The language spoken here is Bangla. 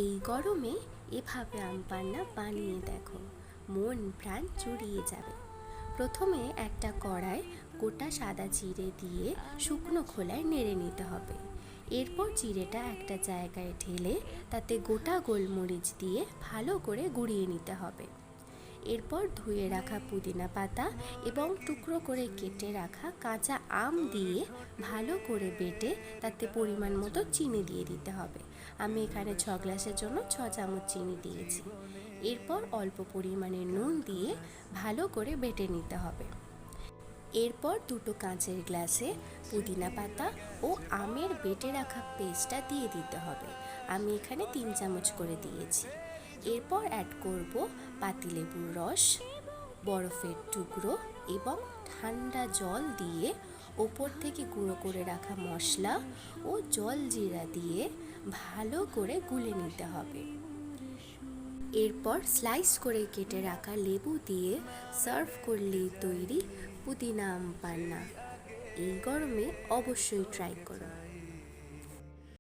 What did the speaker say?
এই গরমে এভাবে আম পান্না বানিয়ে দেখো, মন প্রাণ জুড়িয়ে যাবে। প্রথমে একটা কড়ায় গোটা সাদা জিরে দিয়ে শুকনো খোলায় নেড়ে নিতে হবে। এরপর জিরেটা একটা জায়গায় ঢেলে তাতে গোটা গোলমরিচ দিয়ে ভালো করে গুঁড়িয়ে নিতে হবে। এরপর ধুয়ে রাখা পুদিনা পাতা এবং টুকরো করে কেটে রাখা কাঁচা আম দিয়ে ভালো করে বেটে তাতে পরিমাণ মতো চিনি দিয়ে দিতে হবে। আমি এখানে 6 গ্লাসের জন্য 6 চামচ চিনি দিয়েছি। এরপর অল্প পরিমাণে নুন দিয়ে ভালো করে বেটে নিতে হবে। এরপর দুটো কাঁচের গ্লাসে পুদিনা পাতা ও আমের বেটে রাখা পেস্টটা দিয়ে দিতে হবে। আমি এখানে 3 চামচ করে দিয়েছি। এরপর অ্যাড করব পাতিলেবুর রস, বরফের টুকরো এবং ঠান্ডা জল দিয়ে ওপর থেকে গুঁড়ো করে রাখা মশলা ও জল জিরা দিয়ে ভালো করে গুলে নিতে হবে। এরপর স্লাইস করে কেটে রাখা লেবু দিয়ে সার্ভ করলেই তৈরি পুদিনা আম পান্না। এই গরমে অবশ্যই ট্রাই করো।